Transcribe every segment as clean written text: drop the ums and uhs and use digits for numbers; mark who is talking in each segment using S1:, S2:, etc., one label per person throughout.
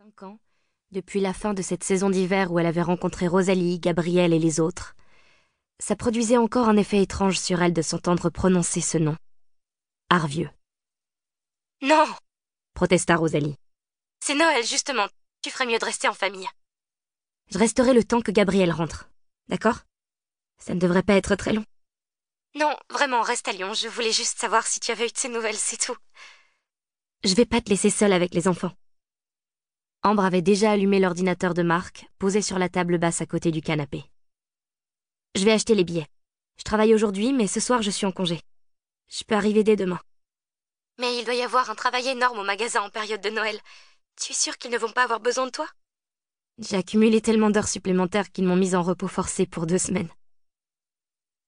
S1: 5 ans, depuis la fin de cette saison d'hiver où elle avait rencontré Rosalie, Gabriel et les autres, ça produisait encore un effet étrange sur elle de s'entendre prononcer ce nom. Arvieux.
S2: « Non !»
S1: protesta Rosalie.
S2: « C'est Noël, justement. Tu ferais mieux de rester en famille. »
S1: « Je resterai le temps que Gabriel rentre. D'accord ? Ça ne devrait pas être très long. »«
S2: Non, vraiment, reste à Lyon. Je voulais juste savoir si tu avais eu de ses nouvelles, c'est tout. » »«
S1: Je vais pas te laisser seule avec les enfants. » Ambre avait déjà allumé l'ordinateur de Marc, posé sur la table basse à côté du canapé. « Je vais acheter les billets. Je travaille aujourd'hui, mais ce soir je suis en congé. Je peux arriver dès demain. »«
S2: Mais il doit y avoir un travail énorme au magasin en période de Noël. Tu es sûre qu'ils ne vont pas avoir besoin de toi ? »
S1: J'ai accumulé tellement d'heures supplémentaires qu'ils m'ont mise en repos forcé pour 2 semaines.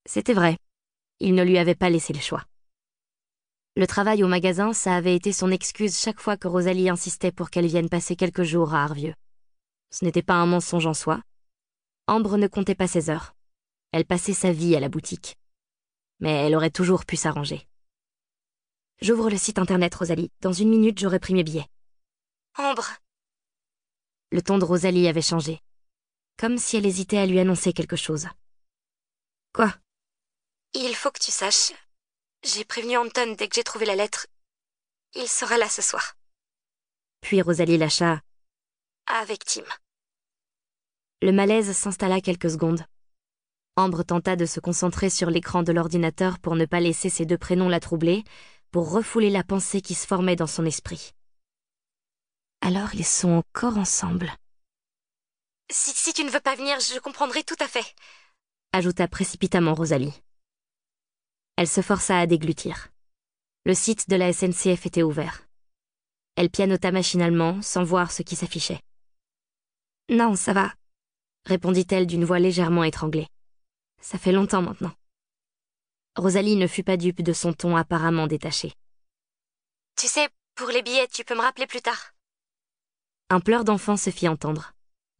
S1: C'était vrai. Il ne lui avait pas laissé le choix. Le travail au magasin, ça avait été son excuse chaque fois que Rosalie insistait pour qu'elle vienne passer quelques jours à Arvieux. Ce n'était pas un mensonge en soi. Ambre ne comptait pas ses heures. Elle passait sa vie à la boutique. Mais elle aurait toujours pu s'arranger. « J'ouvre le site internet, Rosalie. Dans 1 minute, j'aurai pris mes billets. »«
S2: Ambre !»
S1: Le ton de Rosalie avait changé. Comme si elle hésitait à lui annoncer quelque chose. « Quoi ? » ?»«
S2: Il faut que tu saches. J'ai prévenu Anton dès que j'ai trouvé la lettre. Il sera là ce soir. »
S1: Puis Rosalie lâcha «
S2: Avec Tim. »
S1: Le malaise s'installa quelques secondes. Ambre tenta de se concentrer sur l'écran de l'ordinateur pour ne pas laisser ces 2 prénoms la troubler, pour refouler la pensée qui se formait dans son esprit. Alors ils sont encore ensemble.
S2: « Si tu ne veux pas venir, je comprendrai tout à fait. »
S1: ajouta précipitamment Rosalie. Elle se força à déglutir. Le site de la SNCF était ouvert. Elle pianota machinalement, sans voir ce qui s'affichait. « Non, ça va, » répondit-elle d'une voix légèrement étranglée. « Ça fait longtemps maintenant. » Rosalie ne fut pas dupe de son ton apparemment détaché.
S2: « Tu sais, pour les billets, tu peux me rappeler plus tard. »
S1: Un pleur d'enfant se fit entendre.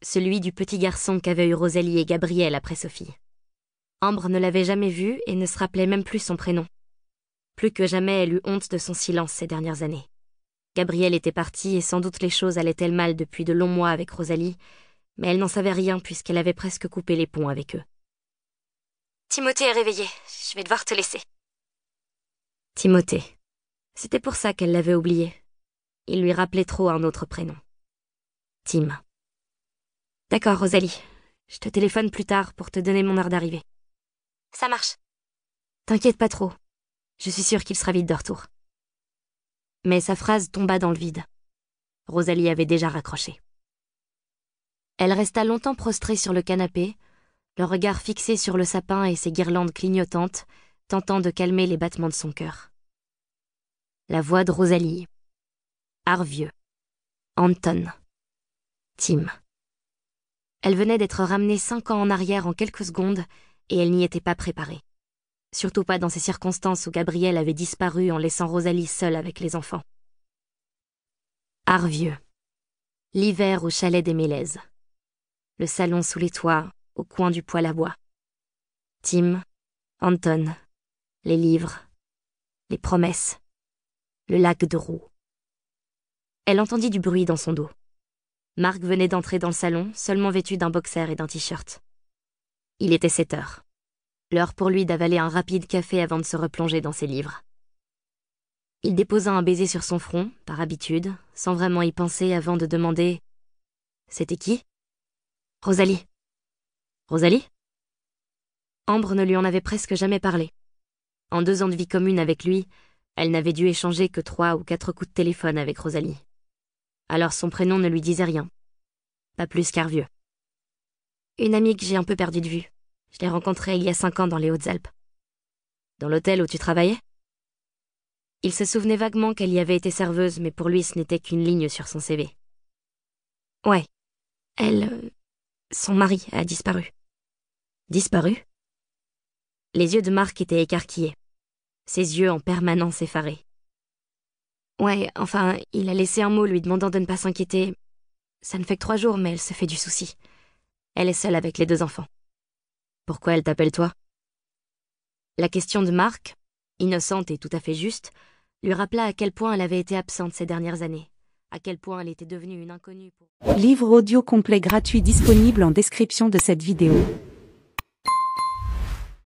S1: Celui du petit garçon qu'avaient eu Rosalie et Gabriel après Sophie. Ambre ne l'avait jamais vu et ne se rappelait même plus son prénom. Plus que jamais elle eut honte de son silence ces dernières années. Gabriel était parti et sans doute les choses allaient-elles mal depuis de longs mois avec Rosalie, mais elle n'en savait rien puisqu'elle avait presque coupé les ponts avec eux.
S2: « Timothée est réveillé, je vais devoir te laisser. »
S1: Timothée. C'était pour ça qu'elle l'avait oublié. Il lui rappelait trop un autre prénom. Tim. « D'accord, Rosalie. Je te téléphone plus tard pour te donner mon heure d'arrivée. »«
S2: Ça marche. » »«
S1: T'inquiète pas trop. Je suis sûre qu'il sera vite de retour. » Mais sa phrase tomba dans le vide. Rosalie avait déjà raccroché. Elle resta longtemps prostrée sur le canapé, le regard fixé sur le sapin et ses guirlandes clignotantes, tentant de calmer les battements de son cœur. La voix de Rosalie. Arvieux. Anton. Tim. Elle venait d'être ramenée 5 ans en arrière en quelques secondes et elle n'y était pas préparée. Surtout pas dans ces circonstances où Gabriel avait disparu en laissant Rosalie seule avec les enfants. Arvieux. L'hiver au chalet des Mélèzes. Le salon sous les toits, au coin du poêle à bois. Tim, Anton, les livres, les promesses, le lac de roue. Elle entendit du bruit dans son dos. Marc venait d'entrer dans le salon, seulement vêtu d'un boxer et d'un t-shirt. Il était 7 heures. L'heure pour lui d'avaler un rapide café avant de se replonger dans ses livres. Il déposa un baiser sur son front, par habitude, sans vraiment y penser avant de demander « C'était qui ?»« Rosalie. »« Rosalie ?» Ambre ne lui en avait presque jamais parlé. En 2 ans de vie commune avec lui, elle n'avait dû échanger que 3 ou 4 coups de téléphone avec Rosalie. Alors son prénom ne lui disait rien. Pas plus qu'Arvieux. Une amie que j'ai un peu perdue de vue. Je l'ai rencontrée il y a 5 ans dans les Hautes-Alpes. Dans l'hôtel où tu travaillais ? Il se souvenait vaguement qu'elle y avait été serveuse, mais pour lui ce n'était qu'une ligne sur son CV. Ouais. Son mari a disparu. Disparu ? Les yeux de Marc étaient écarquillés. Ses yeux en permanence effarés. Ouais, enfin, il a laissé un mot lui demandant de ne pas s'inquiéter. Ça ne fait que 3 jours, mais elle se fait du souci. Elle est seule avec les 2 enfants. Pourquoi elle t'appelle toi ? La question de Marc, innocente et tout à fait juste, lui rappela à quel point elle avait été absente ces dernières années, à quel point elle était devenue une inconnue pour...
S3: Livre audio complet gratuit disponible en description de cette vidéo.